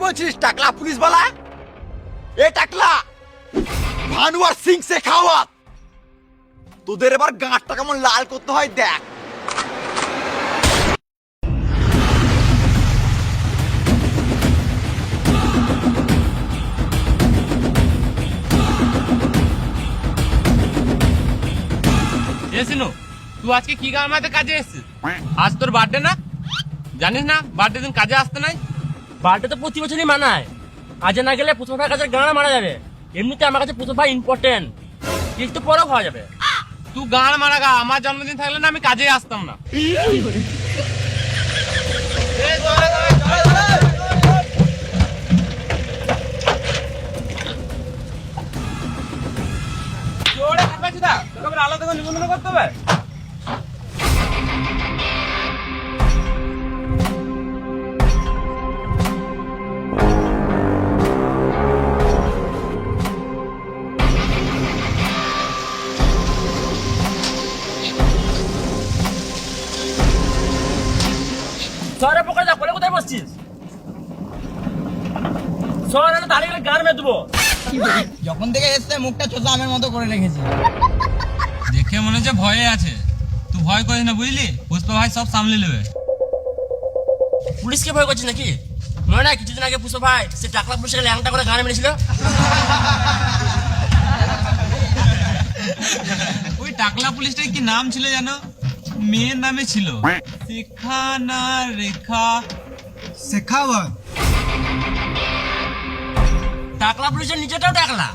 বলছিস টাকলা পুলিশ বালা? এ টাকলা, ভানুয়ার সিং শেখাওয়াত, তোদের এবার গাঁটটা কেমন লাল করতে হয় দেখ। সিনু, তুই আজকে কি গান মাঝে কাজে এসেছিস? আজ তোর বার্থডে না? জানিস না বার্থডে দিন কাজে আসতে নাই? বার্থডে তো প্রতি বছরই মানায়, কাজে না গেলে পুষ্পা ভাইয়ের কাছে গান মারা যাবে। এমনিতে আমার কাছে পুষ্পা ভাই ইম্পর্টেন্ট, একটু পরেও খাওয়া যাবে। তুই গান মারা গা, আমার জন্মদিন থাকলে না আমি কাজে আসতাম না। আলাদা করে নিবন্ধন করতে হবে। শহরে পকড়ে যা, কোলে কোথায় বসছিস? শহরে দাঁড়িয়ে গেলে গান মেয়ে দেবো। যখন থেকে এসছে মুখটা চোখা আমের মতো করে রেখেছি। দেখে মনে হচ্ছে ভয়ে আছে। তুই ভয় করিস না বুঝলি, পুষ্পা ভাই সব সামলে নেবে। পুলিশকে ভয় করছিস নাকি? মনে না কিছুদিন আগে পুষ্পা ভাই সে টাকলা পুলিশকে ল্যাংটা করে গান মেরেছিল? ওই টাকলা পুলিশটার কি নাম ছিল জানো? মেয়ের নামে ছিল শিখা না রেখা শেখাওয়াত। টাকলা পুলিশের নিচেটাও টাকলা।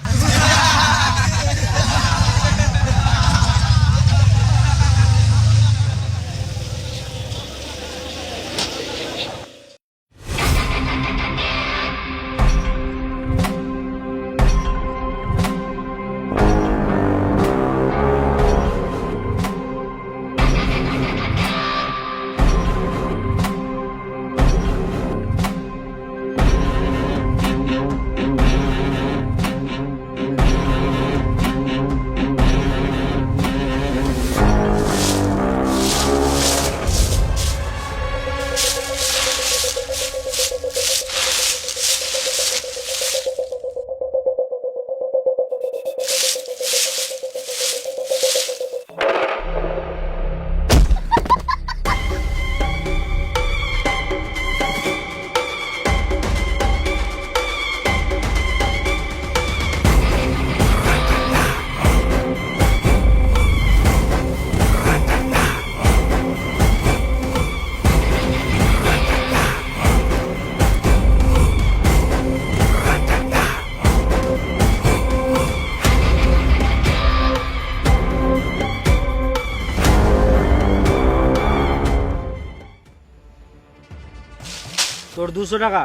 তোর 200 টাকা,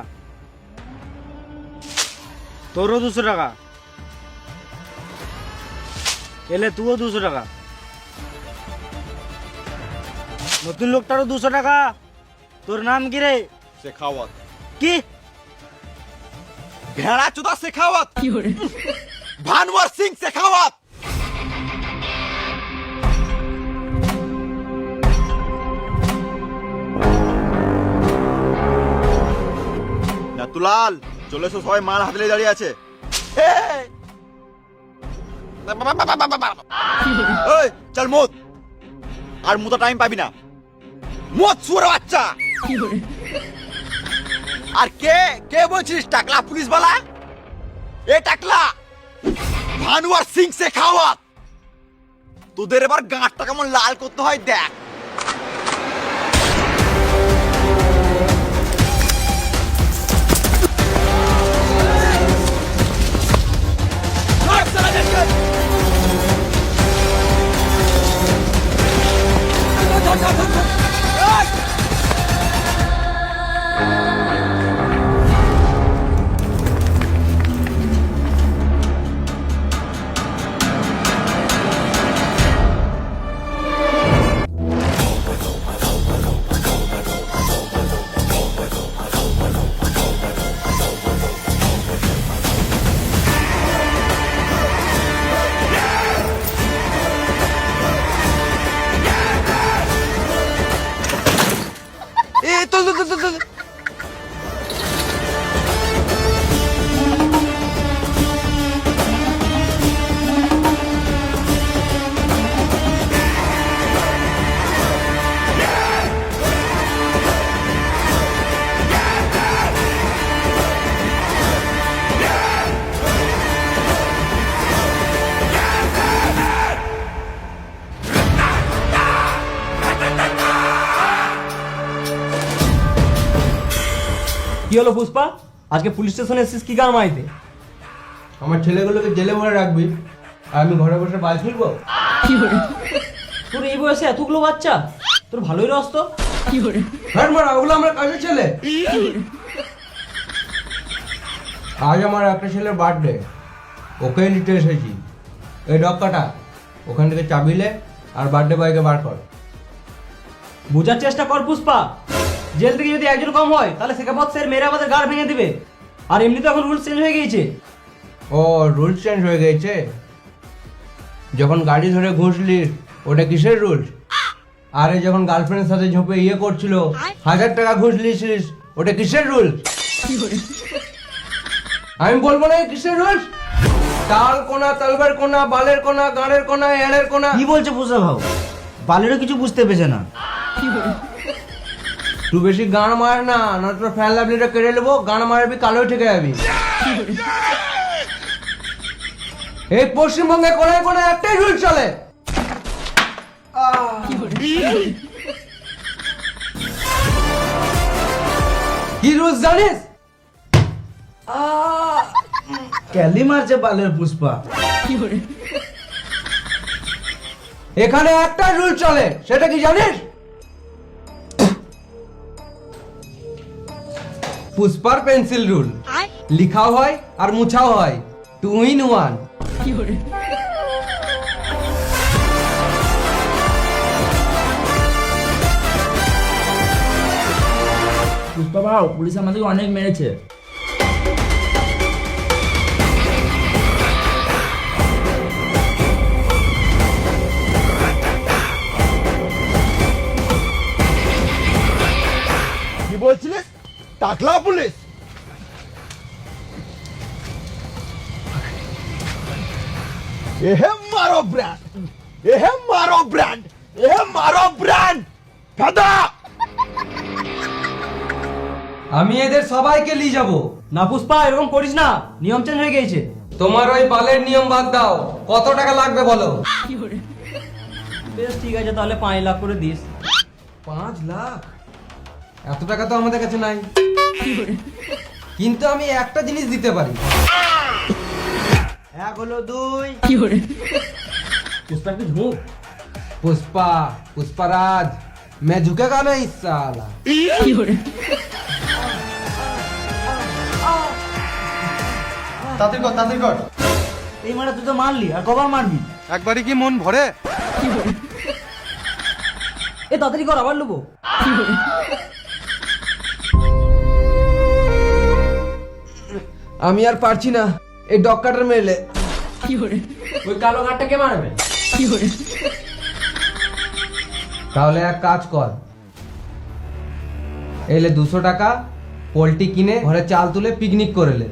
তোরও 200 টাকা, এলে তুইও 200 টাকা, নতুন লোকটারও 200 টাকা। তোর নাম কি রে? শেখাওয়াত। কি? ভেড়া চোদা শেখাওয়াত, ভানুয়ার সিং শেখাওয়াত। নাতুলাল চলে এসো, সবাই মাল হাতে নিয়ে দাঁড়িয়ে আছে। এই, চল মুত, আর মুতা টাইম পাবি না। মুত শুয়োরের বাচ্চা। আর কে কে বলছিস টাকলা পুলিশ বালা? এ টাকলা, ভানুয়ার সিং শেখাওয়াত, তোদের এবার গাঁটটা কেমন লাল করতে হয় দেখ। হলো পুষ্পা, আজকে পুলিশ স্টেশনে এসেছিস কি গান মাইতে? আমার ছেলেগুলোকে জেলে ভরে রাখবি আর আমি ঘরে বসে বাল ছিড়বো? তোর এই বয়সে এতগুলো বাচ্চা, তোর ভালোই রস তো। হ্যাঁ মারা, ওগুলো আমার কাজের ছেলে। আজ আমার একটা ছেলের বার্থডে, ওকে নিতে এসেছি। এই ডক্কাটা ওখান থেকে চাবিলে আর বার্থডে বয়কে বার কর। বোঝার চেষ্টা কর পুষ্পা, জেল থেকে যদি একজন কম হয় তাহলে শেখাপত স্যার মেরে আমাদের গাড় ভেঙে দিবে। আর এমনি তো এখন রুলস চেঞ্জ হয়ে গিয়েছে। ও, রুলস চেঞ্জ হয়ে গেছে? যখন গাড়ি ধরে ঘুষলিস ওটা কিসের রুলস? আরে যখন গার্লফ্রেন্ডের সাথে ঝোপে ইয়ে করছিল 1000 টাকা ঘুষ লিয়েছিস, ওটা কিসের রুলস? আমি বলবো না এই কিসের রুলস? তাল কোনা, তালবার কোনা, বালের কোনা, গাঁড়ের কোনা, এড়ের কোনা। কি বলছে পুষ্পা ভাও? বালেরও কিছু বুঝতে পেরেছে না। তুই বেশি গান মার না, না তোর ফ্যান লাভলিটা কেড়ে নেবো। গান মারবি কালো ঠেকে যাবি। এই পশ্চিমবঙ্গে কোনায় কোনায় একটাই রুল চলে। কি রুলস জানিস? ক্যালি মারছে বালের পুষ্পা। এখানে একটা রুল চলে, সেটা কি জানিস? পুষ্পার পেন্সিল রুল। লিখাও হয় আর মুছাও হয়, 2 in 1। পুষ্পা ভাও, পুলিশ আমাদেরকে অনেক মেরেছে। কি বলছিলিস? টাকলা পুলিশ? এহে মারো ব্র্যান্ড, এহে মারো ব্র্যান্ড, এহে মারো ব্র্যান্ড ফাদা। আমি এদের সবাইকে নিয়ে যাব। না পুষ্পা, এরকম করিস না, নিয়ম চেঞ্জ হয়ে গিয়েছে। তোমার ওই বালের নিয়ম বাদ দাও, কত টাকা লাগবে বলো? বেশ ঠিক আছে, তাহলে 5 লাখ করে দিস। 5 লাখ? এত টাকা তো আমাদের কাছে নাই, কিন্তু আমি একটা জিনিস দিতে পারি। 1 হলো 2। পুষ্পা একটু ঝুঁক। पुष्पा, पुष्पराज, मैं झुकेगा नहीं साला। তাড়াতাড়ি কর। এই মারা তুই তো মারলি, আর কবার মারবি? একবারই কি মন ভরে? এ তাড়াতাড়ি কর, আবার নেবো। আমি আর পারছি না এই ডক্কাটার মেলে। ওই কালো গাড়টাকে মারবে। তাহলে এক কাজ কর, এলে 200 টাকা পোল্ট্রি কিনে ঘরে চাল তুলে পিকনিক করে লে।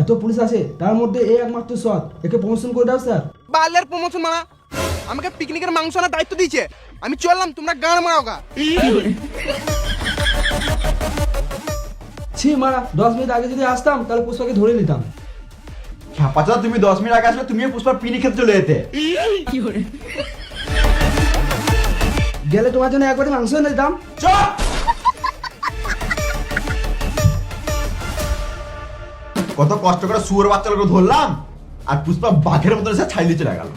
এত পুলিশ আছে, তার মধ্যে এই একমাত্র সৎ, একে প্রমোশন করে দাও স্যার। বালের প্রমোশন মারা, আমাকে পিকনিকের মাংস আনার দায়িত্ব দিয়েছে। আমি চললাম, তোমরা গান মারাও গা। ছি মারা, 10 মিনিট আগে যদি আসতাম তাহলে পুষ্পাকে ধরে নিতাম। ছাপাচা, তুমি 10 মিনিট আগে আসলে তুমিও পুষ্পার পিনি খেতে চলে যেতে। গেলে তোমার জন্য একবারে মাংস এনে দিতাম। চুপ! কত কষ্ট করে শুয়োর বাচ্চাগুলো ধরলাম, আর পুষ্পা বাঘের মতন এসে ছাইলে চলে গেল।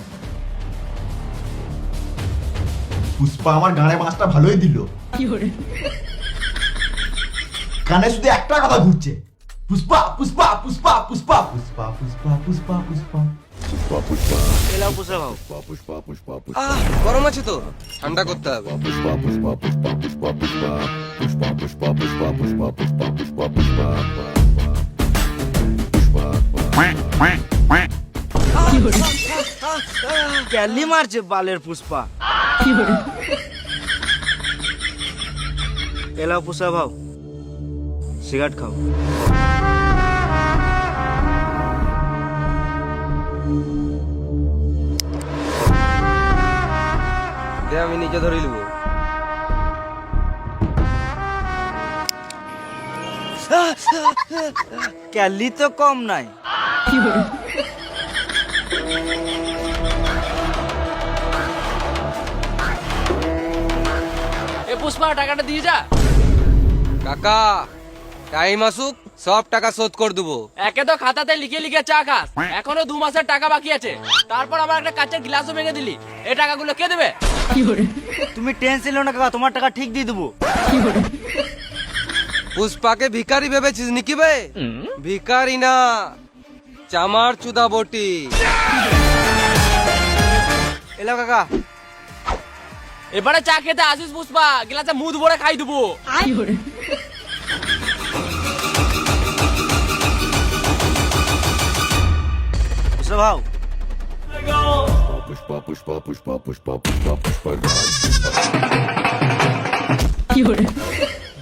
পুষ্পা আমার গানে মাছটা ভালোই দিল। কানে শুধু একটা কথা ঘুরছে, পুষ্পা পুষ্পা পুষ্পা পুষ্পা পুষ্পা পুষ্পা পুষ্পা পুষ্পা পুষ্পা পুষ্পা। এলাও পুষ্পা ভাও। গরম আছে তো, ঠান্ডা করতে হবে। পুষ্পা পুষ্পা পুষ্পা পুষ্পা পুষ্পা পুষ্পা পুষ্পা পুষ্পা পুষ্পা পুষ্পা পুষ্পা পুষ্পা ক্যালি মারছে বালের পুষ্পা। এলাও পুষ্পা ভাও, সিগারেট খাও। দে আমি নিজে ধরে নিব। ক্যালি তো কম নাই। এ পুষ্পা টাকাটা দিয়ে যা। কাকা টাইম আসুক সব টাকা শোধ করে দেবো। একে তো খাতাতে লিখে লিখে চা খাস, এখনো 2 মাসের টাকা বাকি আছে, তারপর আবার একটা কাঁচের গ্লাসও ভেঙে দিলি। এই টাকাগুলো কে দেবে? তুমি টেনশন নিও না কাকা, তোমার টাকা ঠিক দিয়ে দেবো। পুষ্পাকে ভিখারি ভেবেছিস নাকি বে? ভিখারি না, চামার চুদা বটি। এলো কাকা। এবারে চা খেতে আসিস পুষ্পা, গ্লাসে মুদ ভরে খাই দেবো। বুঝলো ভাও?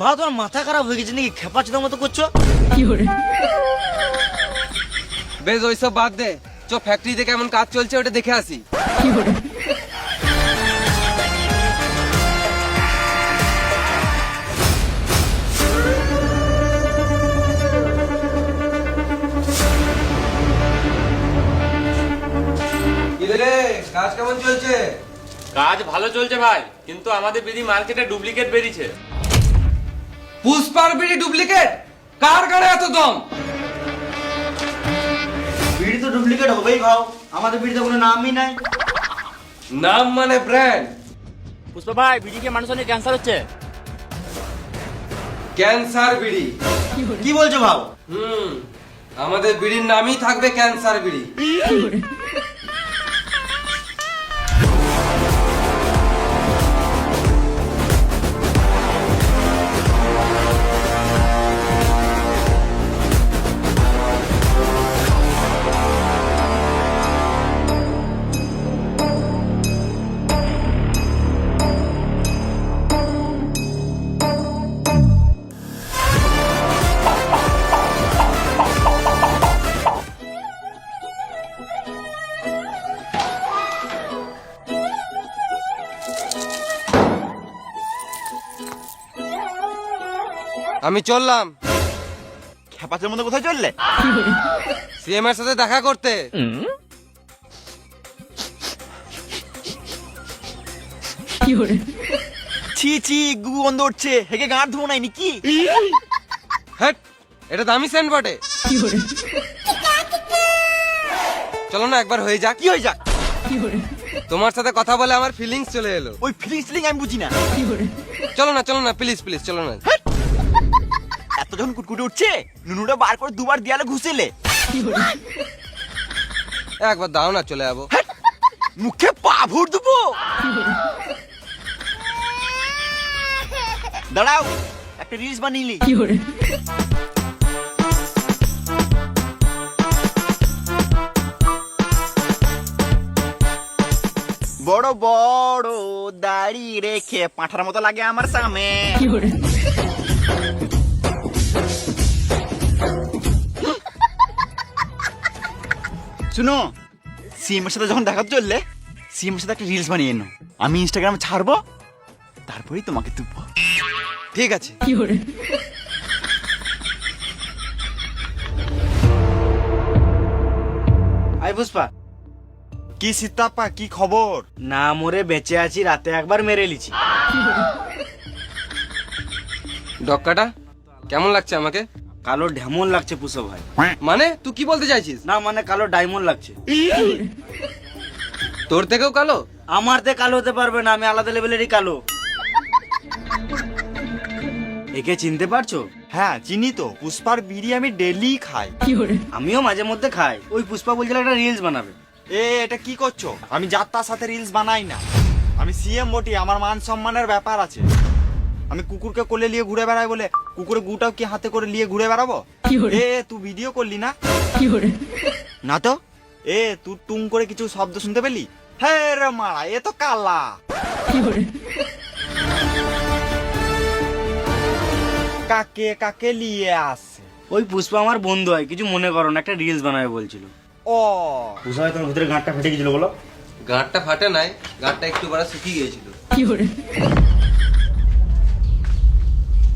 ভাও তোমার মাথা খারাপ হয়ে গেছে নাকি? খেপা চোদার মতো করছো। বেশ ওইসব বাদ দে, চ ফ্যাক্টরিতে কেমন কাজ চলছে ওটা দেখে আসি। কাজ কেমন চলছে? কাজ ভালো চলছে ভাই, কিন্তু আমাদের বিড়ি মার্কেটে ডুপ্লিকেট বেরিয়েছে। পুষ্পার বিড়ি ডুপ্লিকেট? কার গাড়ে এত দম? বিড়ি তো ডুপ্লিকেট হবেই ভাও, আমাদের বিড়িতে কোনো নামই নাই। নাম মানে ব্র্যান্ড। পুষ্পা ভাই, বিড়ি খেয়ে মানুষের ক্যান্সার হচ্ছে। ক্যান্সার বিড়ি? কি বলছো ভাও? আমাদের বিড়ির নামই থাকবে ক্যান্সার বিড়ি। আমি চললাম। খেপাচের মধ্যে কোথায় চললে? সিএম এর সাথে দেখা করতে। ছি ছি, গু গন্ধ উঠছে, হেগে গাঁট ধুবো নাই নাকি? হ্যাট, এটা দামি সেন্ট বটে। চলো না একবার হয়ে যাক। কি হয়ে যাক? তোমার সাথে কথা বলে আমার ফিলিংস চলে এলো। ওই ফিলিং আমি বুঝি না। চলো না প্লিজ প্লিজ চলো না। এত যখন কুটকুটে উঠছে, নুনুটা বার করে দুবার দেয়ালে ঘুষেলে। একবার দাও না, চলে যাবো। মুখে পা ভর দেবো। দাঁড়াও, একটা রিলস বানিয়ে বড় বড় দাড়ি রেখে পাঁঠার মতো লাগে আমার সামনে। শুনো, সিএমের সাথে যখন দেখা চললে, সিএমের সাথে একটা রিলস বানিয়ে এনো, আমি ইনস্টাগ্রামে ছাড়বো, তারপরেই তোমাকে তুলবো। ঠিক আছে। আই পুষ্পা। কি সীতাপ্পা, কি খবর? না মরে বেঁচে আছি, রাতে একবার মেরে লিছি। ডক্কাটা কেমন লাগছে আমাকে? কালো ঢেমন লাগছে পুষ্পা ভাই। মানে তুই কি বলতে চাইছিস? না মানে কালো ডায়মন্ড লাগছে। তোর থেকেও কালো? আমার তে কালো হতে পারবে না, আমি আলাদা লেভেলেরই কালো। একে চিনতে পারছো? হ্যাঁ চিনি তো, পুষ্পার বিড়ি আমি ডেলি খাই। আমিও মাঝে মধ্যে খাই। ওই পুষ্পা বলছিল একটা রিলস বানাবে। এটা কি করছো? আমি যার তার সাথে রিলস বানাই না, আমি সিএম বটি, আমার মান সম্মানের ব্যাপার আছে। আমি কুকুরকে কোলে নিয়ে ঘুরে বেড়াই বলে কুকুরের গুটাও কি হাতে করে নিয়ে ঘুরে বেড়াবো? তুই ভিডিও করলি না? না তো। তুই টুং করে কিছু শব্দ শুনতে পেলি? হ্যাঁ রে মারা, এ তো কালা। কাকে কাকে নিয়ে আসে? ওই পুষ্পা আমার বন্ধু হয়, কিছু মনে করো না, একটা রিলস বানাবে বলছিল। ও পুষ্পা ভাই তোমার ভিতরে গাঁটটা ফেটে গেছিল বলো? গাঁটটা ফাটে নাই, গাঁটটা একটু বড় শুকিয়ে গিয়েছিল।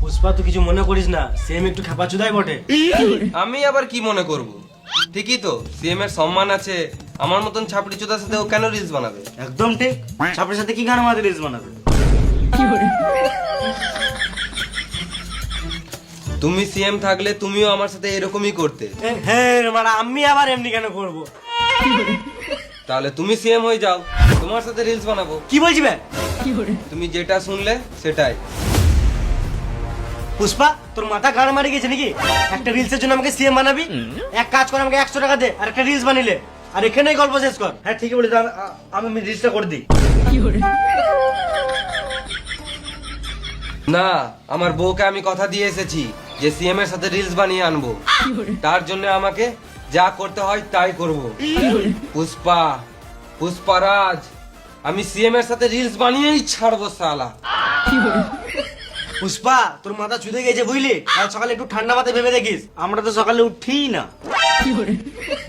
পুষ্পা তুই কিছু মনে করিস না, সেম একটু খেপাচুদাই বটে। আমি আবার কি মনে করব? ঠিকই তো, সিএম এর সম্মান আছে, আমার মতন ছাপড়ি চোদার সাথে ও কেন রিলস বানাবে? একদম ঠিক। ছাপড়ের সাথে কি গান মারাতে রিলস বানাবে? তুমি সিএম থাকলে তুমিও আমার সাথে এরকমই করতে। হ্যাঁ মানে আমি আবার এমনি কেন করবো? তাহলে তুমি সিএম হয়ে যাও, তোমার সাথে রিলস বানাবো। কি বলছি বে? তুমি যেটা শুনলে সেটাই। পুষ্পা তোর মাথা গাড় মারি গেছে নাকি? একটা রিলসের জন্য আমাকে সিএম বানাবি? এক কাজ কর, আমাকে 100 টাকা দে আর একটা রিলস বানিলে, আর এখানেই গল্প শেষ কর। হ্যাঁ ঠিকই বলি, আমি রিলসটা করে দিই। না, আমার বউকে আমি কথা দিয়ে এসেছি যে সিএম এর সাথে রিলস বানিয়ে আনবো। তার জন্য আমাকে যা করতে হয় তাই করব। পুষ্পা, পুষ্পারাজ, আমি সিএম এর সাথে রিলস বানিয়েই ছাড়বো শালা। পুষ্পা তোর মাথা চুদে গেছে বুঝলি? কাল সকালে একটু ঠান্ডা মাথায় ভেবে দেখিস। আমরা তো সকালে উঠিই না।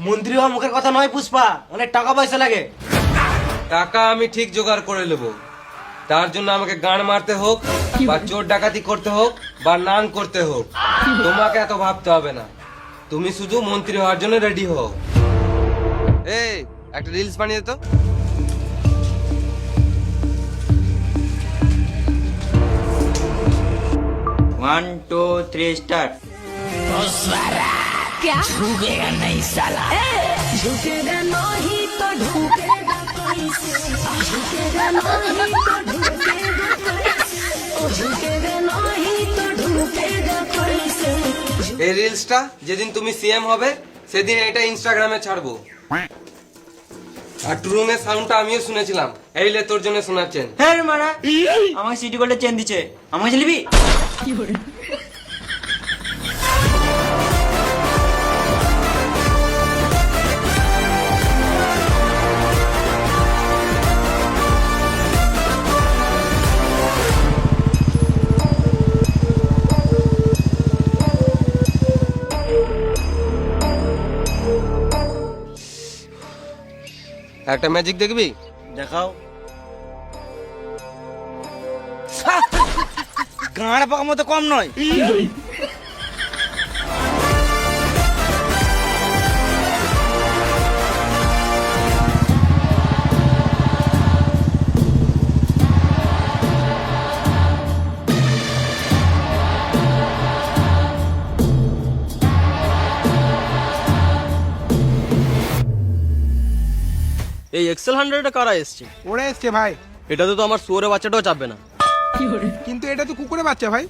মন্ত্রী হওয়া মুখের কথা নয় পুষ্পা, অনেক টাকা পয়সা লাগে। টাকা আমি ঠিক জোগাড় করে নেবো, তার জন্য আমাকে গান মারতে হোক বা চোর ডাকাতি করতে হোক বা নাং করতে হোক, তোমাকে এত ভাবতে হবে না। তুমি শুধু মন্ত্রী হওয়ার জন্য রেডি হও। এই একটা রিলস বানিয়ে দে তো। One two three start. क्या झुकेगा नहीं साला, झुकेगा नहीं तो ढूकेगा कैसे, झुकेगा नहीं तो ढूकेगा कैसे, झुकेगा नहीं तो ढूकेगा कैसे। এই রিলসটা যেদিন তুমি সিএম হবে সেদিন এটা ইনস্টাগ্রামে ছাড়বো। আর টুরুমের সাউন্ডটা আমিও শুনেছিলাম, এই লে তোর জন্য শোনাচ্ছেন। হ্যাঁ রে মারা, আমাকে সিটি গোল্ডে চেন দিচ্ছে, আমাকে চলিবি? একটা ম্যাজিক দেখবি? দেখাও। গাঁড় পাকার মতো কম নয়। এই এক্সেল 100 কারা এসছে? ওরা এসছে ভাই, এটাতে তো আমার শুয়োরের বাচ্চাটাও চাপবে না। কিন্তু এটা তো কুকুরের বাচ্চা ভাই।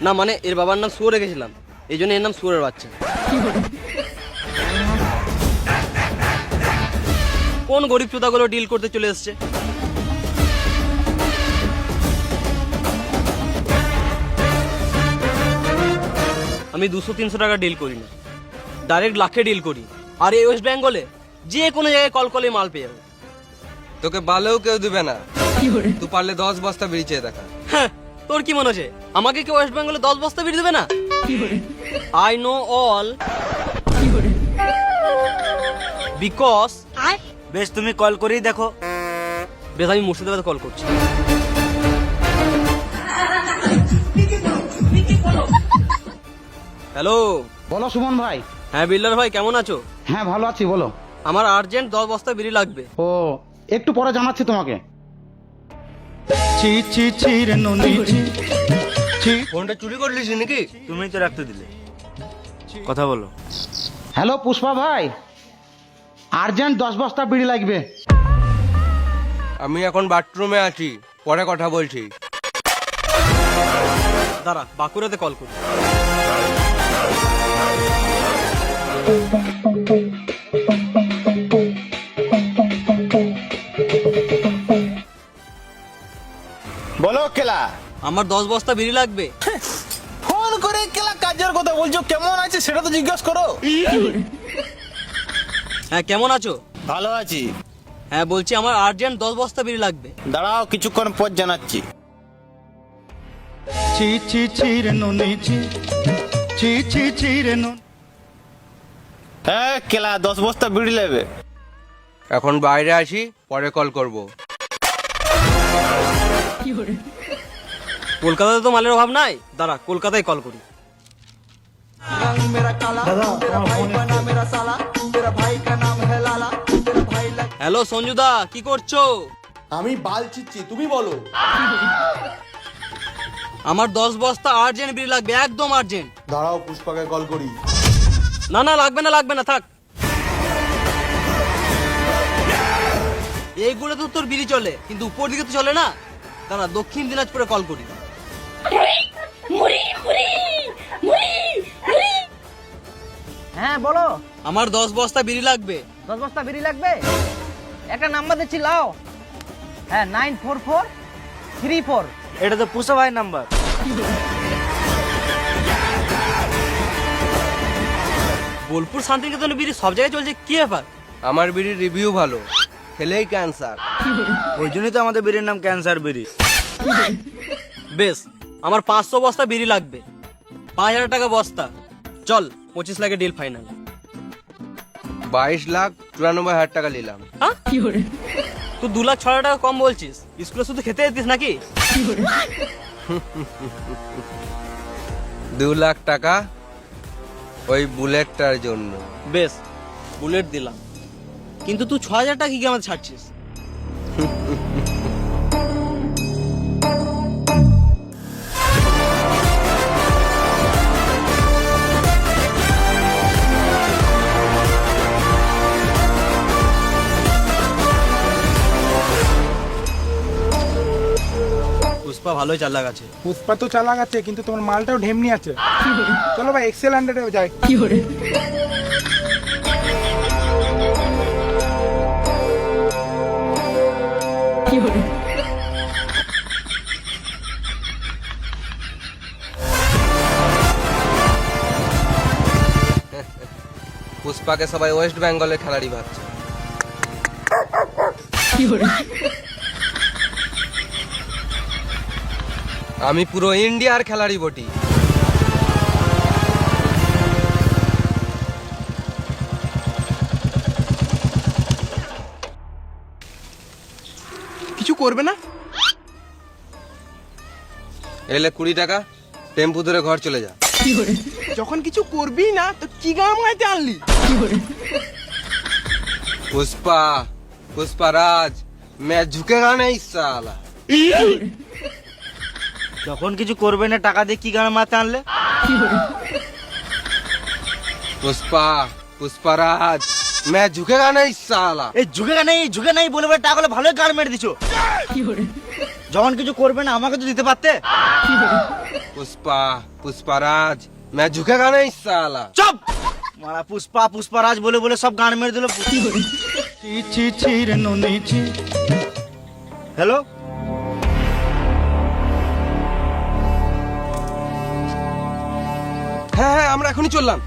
না মানে এর বাবার নাম শুয়োর রেখেছিলাম, এই জন্য এর নাম শুয়োরের বাচ্চা। কোন গরিব চোদাগুলো ডিল করতে চলে এসছে? আমি 200-300 টাকা ডিল করি না, ডাইরেক্ট লাখে ডিল করি। আর এই ওয়েস্ট বেঙ্গলে যে কোনো জায়গায় কল করলে মাল পেয়ে যাবে। তোকে বালেও কেউ দিবে না, তুই পারলে 10 বস্তা বিড়ি চেয়ে দেখা। হ্যাঁ, তোর কি মনে হচ্ছে আমাকে কেউ ওয়েস্ট বেঙ্গলে 10 বস্তা বিড়ি দেবে না? I know all, because. বেশ তুমি কল করেই দেখো। বেশ, আমি মুর্শিদাবাদে কল করছি। হ্যালো। বলো সুমন ভাই। হ্যাঁ বিল্ডার ভাই, কেমন আছো? হ্যাঁ ভালো আছি, বলো। আমার আর্জেন্ট 10 বস্তা বিড়ি লাগবে। ও একটু পরে জানাচ্ছি তোমাকে। ফোনটা চুরি করলিস নাকি? তুমি তো রাখতে দিলে, কথা বলো। হ্যালো পুষ্পা ভাই, আর্জেন্ট 10 বস্তা বিড়ি লাগবে। আমি এখন বাথরুমে আছি, পরে কথা বলছি। দাঁড়া, বাঁকুড়াতে কল করি। বলো কেলা। আমার 10 বস্তা বিড়ি লাগবে। ফোন করে কেলা কাজের কথা বলছো, কেমন আছে সেটা তো জিজ্ঞেস করো। হ্যাঁ, কেমন আছো? ভালো আছি। হ্যাঁ বলছি, আমার আর্জেন্ট 10 বস্তা বিড়ি লাগবে। দাঁড়াও, কিছুক্ষণ পর জানাচ্ছি। হ্যাঁ কেলা 10 বস্তা বিড়ি নেবে। এখন বাইরে আসি, পরে কল করব। কলকাতাতে তো মালের অভাব নাই, দাঁড়া কলকাতায় কল করি। হ্যালো সঞ্জুদা, কি করছো? আমি বাল চিচ্ছি, তুমি বলো। আমার 10 বস্তা আর্জেন্ট বিড়ি লাগবে, একদম আর্জেন্ট। দাঁড়াও পুষ্পাকে কল করি। না না, লাগবে না থাক। এইগুলো তো তোর বিড়ি চলে, কিন্তু উপর দিকে তো চলে না। দাঁড়া দক্ষিণ দিনাজপুরে কল করি। হ্যাঁ বলো, আমার 10 বস্তা বিড়ি লাগবে। 10 বস্তা বিড়ি লাগবে? একটা নাম্বার দিচ্ছি, লাও। হ্যাঁ 94434। এটা তো পুষ্পা ভাই নাম্বার। বোলপুর শান্তিনিকেতনে বিড়ি সব জায়গায় চলছে, কি ব্যাপার? আমার বিড়ির রিভিউ ভালো, খেলেই ক্যান্সার। ওই জন্যই তো আমাদের বিড়ির নাম ক্যান্সার বিড়ি। বেশ, আমার 500 বস্তা বিড়ি লাগবে, 5000 টাকা বস্তা। চল 25 লাখে ডিল ফাইনাল। 22,94,000 টাকা নিলাম। তুই 2,06,000 টাকা কম বলছিস? স্কুলে শুধু খেতে যেতিস নাকি? 2 লাখ টাকা ওই বুলেটটার জন্য। বেশ, বুলেট দিলাম, কিন্তু তুই 6,000 টাকা কি আমাদের ছাড়ছিস? পুষ্পা ভালোই চালাক আছে। পুষ্পা তো চালাক আছে, কিন্তু তোমার মালটাও ঢেমনি আছে। চলো ভাই এক্সেল 100 যাই। পুষ্পাকে সবাই ওয়েস্ট বেঙ্গলের খেলাড়ি ভাবছে। আমি পুরো ইন্ডিয়ার খেলাড়ি বটি। কিছু করবে না? এলে 20 টাকা, টেম্পু ধরে ঘর চলে যা। যখন কিছু করবি না তো কি গান মাইতে আনলি? पुष्पराज मैं झुकेगा नहीं साला। যখন কিছু করবে না টাকা দিয়ে কি গান মারতে আনলে? पुष्पराज मैं झुकेगा नहीं साला। এই ঝুঁকে নাই বলে বলে টাকা ভালোই গান মেরে দিছো। যখন কিছু করবে না আমাকে তো দিতে পারতে। पुष्पराज मैं झुकेगा नहीं साला। চুপ! মারা পুষ্পারাজ বলে বলে সব গান মেরে দিল। হ্যালো, হ্যাঁ হ্যাঁ আমরা এখনই চললাম।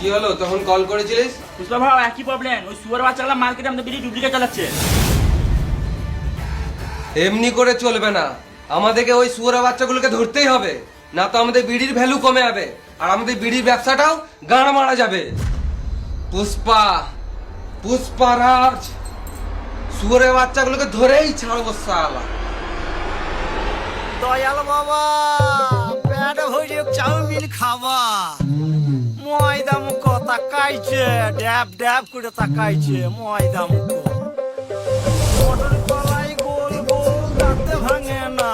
কি হলো, তখন কল করেছিলিস? পুষ্পা ভাই একই প্রবলেম, ওই সুয়ার বাচ্চাগুলো মার্কেটে আমাদের বিড়ি ডুপ্লিকেট চালাচ্ছে। এমনি করে চলবে না, আমাদেরকে ওই শুয়োরা বাচ্চাগুলোকে ধরতেই হবে, না তো আমাদের বিড়ির ভ্যালু কমে যাবে আর আমাদের বিড়ির ব্যবসাটাও গাঁড় মারা যাবে। পুষ্পারাজ শুয়োরের বাচ্চাগুলোকে ধরেই ছাড়বো সালা। দয়াল বাবা পেট ভরে চাউমিন খাবা। ময়দা মুখ তাকাইছে, ড্যাব ড্যাব করে তাকাইছে ময়দা মুখ। মটর কলাই গোল গোল দাঁতে ভাঙে না,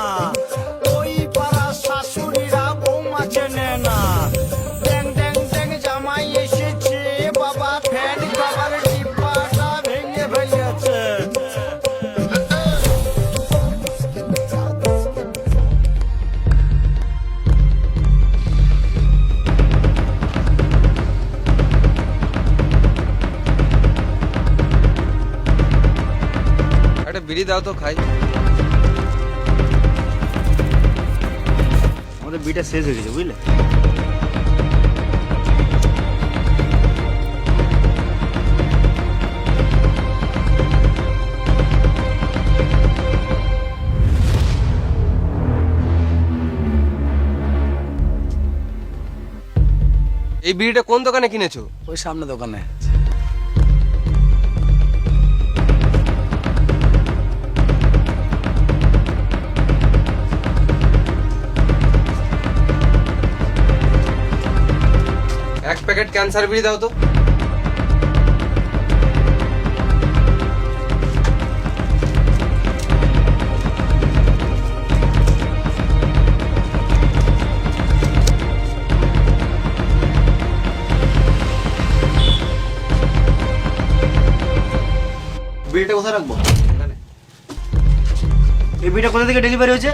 ওই পাড়া শাশুড়িরা বৌমা চেনে না। ড্যাং ড্যাং ড্যাং জামাই এসেছে, বাবা ফ্যান খাবার ডিব্বাটা ভেঙে ফেলেছে। একটা বিড়ি দাও তো খাই। আমাদের বিটা শেষ হয়ে গেছে বুঝলে। এই বিড়িটা কোন দোকানে কিনেছো? ওই সামনে দোকানে। এক প্যাকেট ক্যান্সার বিড়ি দাও তো। বিড়িটা কোথায় রাখবো? এই বিড়িটা কোথা থেকে ডেলিভারি হয়েছে?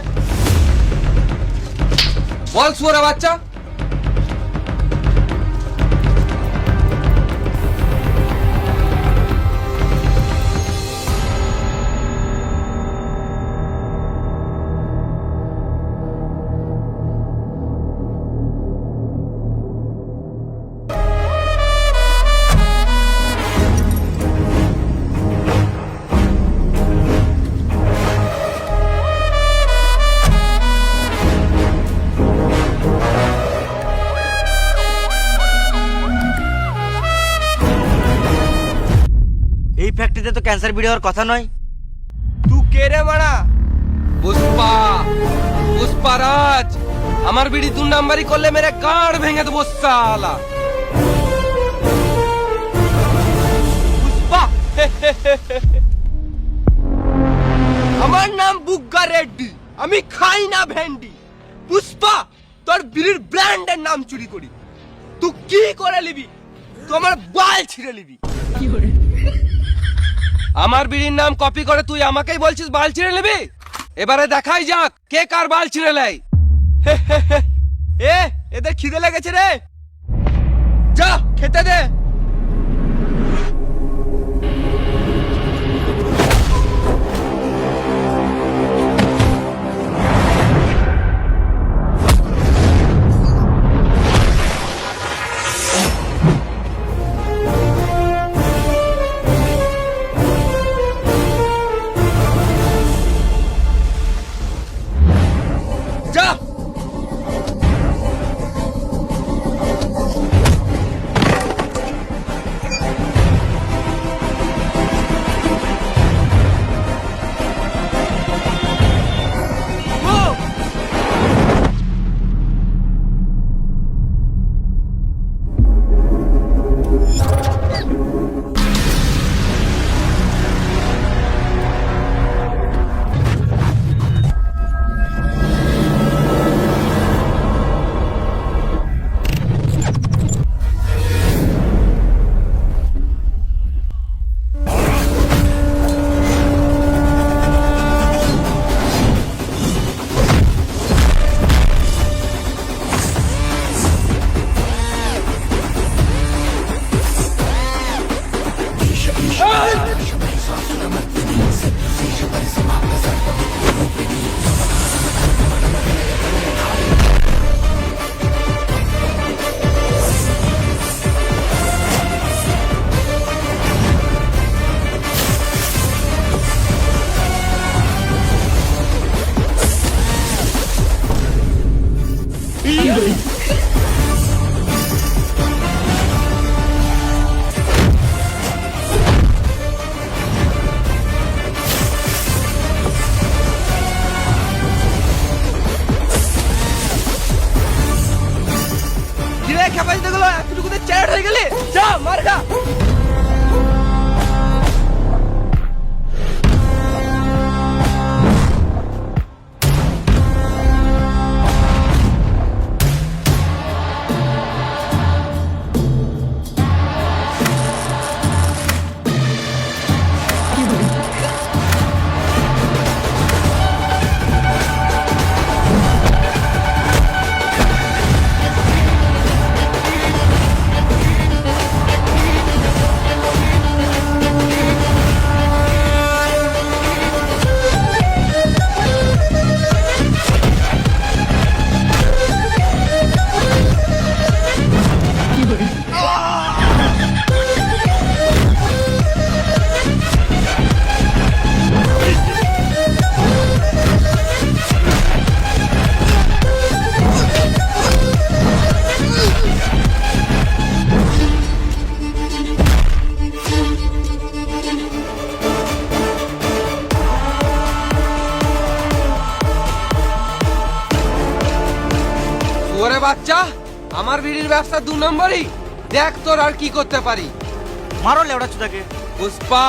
বল শুয়োরের বাচ্চা। এই ফ্যাক্টরিতে তো ক্যান্সার বিড়ি হওয়ার কথা নয়। তুই কে রে মারা? পুষ্পা, পুষ্পারাজ। আমার বিড়ি 2 নাম্বারি করলে মেরে গাঁড় ভেঙে দেবো সালা। পুষ্পা আমার নাম বুগ্গা রেড্ডি, আমি খাই না ভেন্ডি। পুষ্পা তোর বিড়ির ব্র্যান্ডের নাম চুরি করি। তুই কি করে নিবি? তুই আমার বাল ছিঁড়ে নিবি। আমার বিড়ির নাম কপি করে তুই আমাকেই বলছিস বাল ছিঁড়ে নিবি? এবারে দেখাই যাক কে কার বাল ছিঁড়ে নেয়। এদের খিদে লেগেছে রে, যা খেতে দে। যা। হয়ে গেলে যা মার খা। ওরে বাচ্চা, আমার বিড়ির ব্যবসা 2 নম্বরই। দেখ তোর আর কি করতে পারি। মারো লেওড়া চুদাকে। পুষ্পা,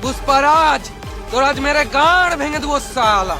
পুষ্পারাজ, তোর আজ মেরে গাঁড় ভেঙে দেবো সালা।